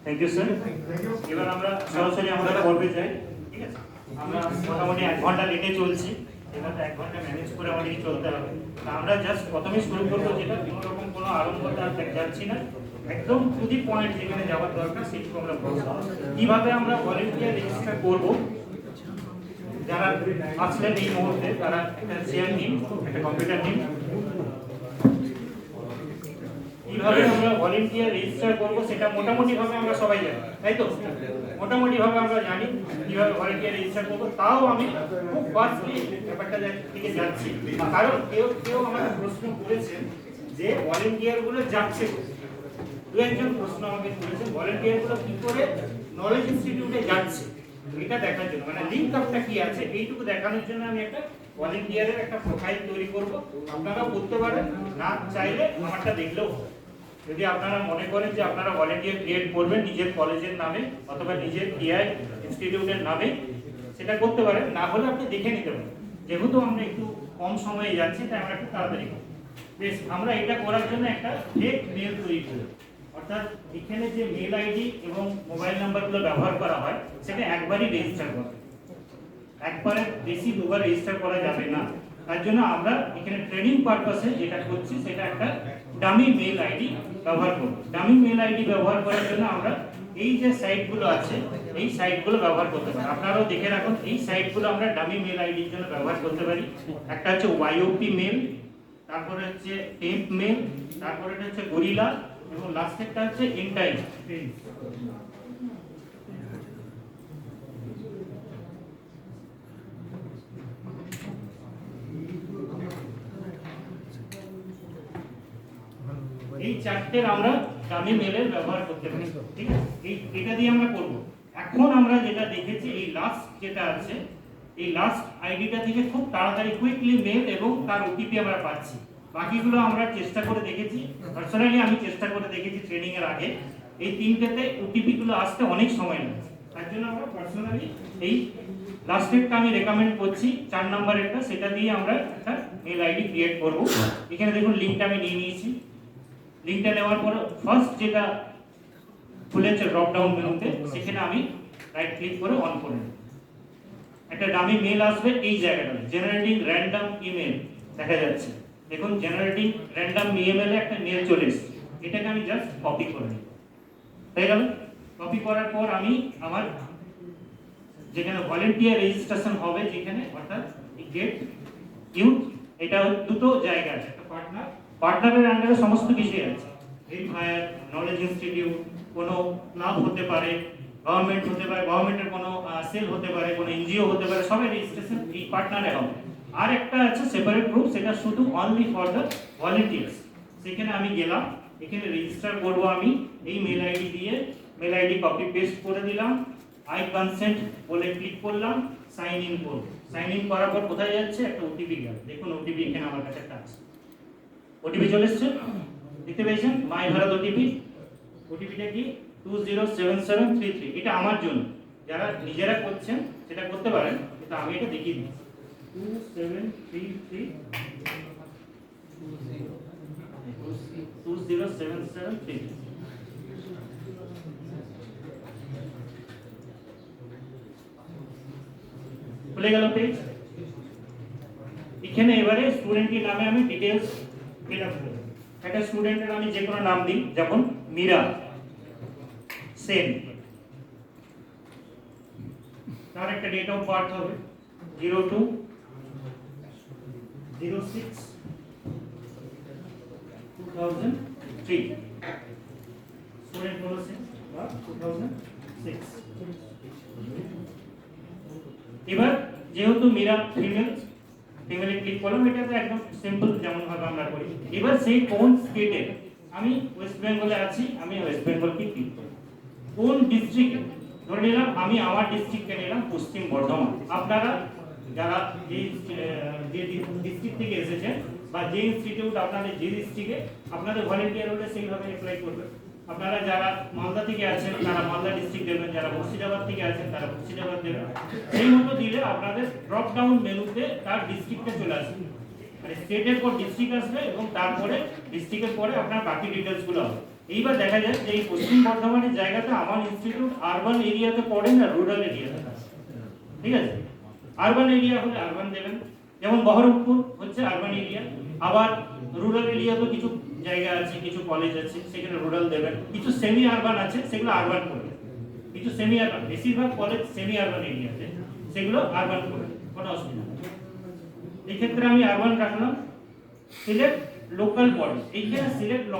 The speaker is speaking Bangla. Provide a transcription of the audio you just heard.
Thank you sir. এবার আমরা সরাসরি আমাদের পর্বে যাই। ঠিক আছে, আমরা মোটামুটি 1 ঘন্টা লেটে চলছি। এবার 1 ঘন্টা ম্যানেজ করে আমাদেরকে চলতে হবে। তা আমরা জাস্ট প্রথমে শুরু করবো, যেটা কোনো রকম কোনো আড়ম্বরটা যাচ্ছি না, একদম টু দি পয়েন্ট যেখানে যাওয়ার দরকার সেটুকু আমরা বলবো। কিভাবে আমরা ভলেন্টিয়ার রেজিস্টার করবো, যারা আসলেন এই মুহূর্তে তারা একটা চেয়ার নিন, একটা কম্পিউটার নিন। কিভাবে আমরা ভলেন্টিয়ার রেজিস্টার করবো সেটা মোটামুটি ভাবে আমরা সবাই জানি, তাই তো? মোটামুটি ভাবে আমরা জানি কিভাবে ভলেন্টিয়ার রেজিস্টার করবো। তাও আমি খুব ফাস্টলি ব্যাপারটা থেকে যাচ্ছি, কারণ কেউ কেউ আমাকে প্রশ্ন করেছেন যে ভলেন্টিয়ার গুলো যাচ্ছে, দু একজন প্রশ্ন আমাকে করেছেন ভলেন্টিয়ার গুলো কি করে নলেজ ইনস্টিটিউটে যাচ্ছে এটা দেখার জন্য, মানে লিংক আপটা কি আছে এইটুকু দেখানোর জন্য আমি একটা ভলেন্টিয়ারের একটা প্রোফাইল তৈরি করব। আপনারা করতে পারেন, না চাইলে আমারটা দেখলেও হবে। যদি আপনারা মনে করেন যে আপনারা ভলেন্টিয়ার ক্রিয়েট করবেন নিজের কলেজের নামে অথবা নিজের টিআই ইনস্টিটিউটের নামে, সেটা করতে পারেন, না হলে আপনি দেখে নিতে পারেন। যেহেতু আমরা একটু কম সময়ে যাচ্ছি তাই আমরা একটু তাড়াতাড়ি করব। বেশ, আমরা এটা করার জন্য একটা ফেক মেল তৈরি করব। অর্থাৎ এখানে যে মেল আইডি এবং মোবাইল নাম্বারগুলো ব্যবহার করা হয় সেটা একবারই রেজিস্টার করা, একবারে বেশি দুবার রেজিস্টার করা যাবে না। তার জন্য আমরা এখানে ট্রেনিং পারপাসে যেটা করছি সেটা একটা ডামি মেল আইডি ব্যবহার করব। ডামি মেল আইডি ব্যবহার করার জন্য আমরা এই যে সাইটগুলো আছে এই সাইটগুলো ব্যবহার করতে পারি। আপনারাও দেখে রাখুন, এই সাইটগুলো আমরা ডামি মেল আইডির জন্য ব্যবহার করতে পারি। একটা হচ্ছে ওয়াইওপি মেল, তারপরে হচ্ছে টেম্প মেল, তারপরে এটা হচ্ছে গরিলা, এবং লাস্টেরটা হচ্ছে ইনটাইম। এই চারটের আমরা ডামি মেলের ব্যবহার করতে পারি। ঠিক আছে, এটা দিয়ে আমরা করব। এখন আমরা যেটা দেখেছি এই লাস্ট যেটা আছে এই লাস্ট আইডিটা থেকে খুব তাড়াতাড়ি কুইকলি মেল এবং তার ওটিপি আমরা পাচ্ছি। বাকিগুলো আমরা চেষ্টা করে দেখেছি, পার্সোনালি আমি চেষ্টা করে দেখেছি ট্রেনিং এর আগে, এই তিনটেতে ওটিপি গুলো আসতে অনেক সময় লাগে। তার জন্য আমরা পার্সোনালি এই লাস্টেরটা আমি রেকমেন্ড করছি, 4 নম্বরেরটা, সেটা দিয়ে আমরা একটা মেল আইডি ক্রিয়েট করব। এখানে দেখুন লিংকটা আমি নিয়ে নিয়েছি। লিংকটা নেওয়ার পর ফার্স্ট যেটা খুলেছে ড্রপ ডাউন মেনুতে সেখানে আমি রাইট ক্লিক করে অন করে নেব। একটা ডামি মেল আসবে এই জায়গাটাতে, জেনারেটিং র্যান্ডম ইমেল দেখা যাচ্ছে। দেখুন জেনারেটিং র্যান্ডম ইমেলে একটা মেল চলে এসেছে, এটাকে আমি জাস্ট কপি করে নেব। হয়ে গেল। কপি করার পর আমি আমার যেখানে ভলেন্টিয়ার রেজিস্ট্রেশন হবে যেখানে, অর্থাৎ গেট ইউথ, এটা দুটো জায়গা আছে, একটা পার্টনারের আন্ডারে সমস্ত কিছু আছে। এমফায়ার, নলেজ ইনস্টিটিউট, কোনো ক্লাব হতে পারে, গভর্নমেন্ট হতে পারে, গভর্নমেন্টের কোনো সেল হতে পারে, কোনো এনজিও হতে পারে, সবাই রেজিস্ট্রেশন এই পার্টনারে হবে। আর একটা আছে সেপারেট গ্রুপ, সেটা শুধু অনলি ফর দ্য ভলেন্টিয়ার্স। সেখানে আমি গেলাম, এখানে রেজিস্টার করব আমি এই মেল আইডি দিয়ে। মেল আইডি কপি পেস্ট করে দিলাম, আই কনসেন্ট বলে ক্লিক করলাম, সাইন ইন করব। সাইন ইন করার পর কোথায় যাচ্ছে, একটা ওটিপি গেল। দেখুন ওটিপি এখানে আমার কাছে একটা আছে, ওটিপি চলে এসেছে, দেখতে পেয়েছেন, মাই ভারত ওটিপি। ওটিপিটা কি 207733। এটা আমার জন্য, যারা নিজেরা করছেন সেটা করতে পারেন, কিন্তু আমি এটা দেখিয়ে দিই। 207733। খুলে গেল পেজ। এখানে এবারে স্টুডেন্টের নামে আমি ডিটেইলস ফিল আপ করব। একটা স্টুডেন্টের আমি যে কোনো নাম দিই, যেমন মীরা সেন। তার একটা ডেট অফ বার্থ হবে 02/06/2003। স্টুডেন্ট হলো সেন, 2006। এবার যেহেতু মীরা ফিমেলে ক্লিক করলাম, এটা তো একদম সিম্পল যেমন ভাবে আমরা করি। এবার সেই কোন স্টেটে, আমি ওয়েস্ট বেঙ্গলে আছি, আমি ওয়েস্ট বেঙ্গলকে ক্লিক করব। কোন ডিস্ট্রিক্টে, ধরে নিলাম আমি আমার ডিস্ট্রিক্টকে নিলাম পশ্চিম বর্ধমান। আপনারা যারা যে ডিস্ট্রিক্ট থেকে এসেছেন বা যে ইনস্টিটিউট আপনাদের যে ডিস্ট্রিক্টে, আপনাদের ভলেন্টিয়ার হলে সেইভাবে অ্যাপ্লাই করবেন। আপনারা যারা মালদা থেকে আছেন তারা মালদা ডিস্ট্রিক্ট দেবেন, যারা মুর্শিদাবাদ থেকে আছেন তারা মুর্শিদাবাদ দেবেন। সেই মতো দিলে আপনাদের ড্রপ ডাউন মেনুতে তার ডিস্ট্রিক্টে চলে আসবে। মানে স্টেটের পর ডিস্ট্রিক্ট আসবে এবং তারপরে ডিস্ট্রিক্টের পরে আপনার বাকি ডিটেলস গুলো হবে। এইবার দেখা যায় যে এই পশ্চিম বর্ধমানের জায়গাটা আমার ইনস্টিটিউট আরবান এরিয়াতে পড়ে না, রুরাল এরিয়াতে। ঠিক আছে, আরবান এরিয়া হলে আরবান দেবেন, যেমন বহরমপুর হচ্ছে আরবান এরিয়া, আবার রুরাল এরিয়াতে কিছু জায়গা আছে, কিছু কলেজ আছে, সেখানে রুরাল দেবেন, কিছু সেমি আরবান আছে সেগুলো আরবান করবেন, কিছু সেমি আরবান, বেশিরভাগ কলেজ সেমি আরবান এরিয়াতে, সেগুলো আরবান করবেন, কোনো অসুবিধা নেই। এই ক্ষেত্রে আমি আরবান রাখলাম। সিলেক্ট লোকাল বডি, এইখানে সিলেক্ট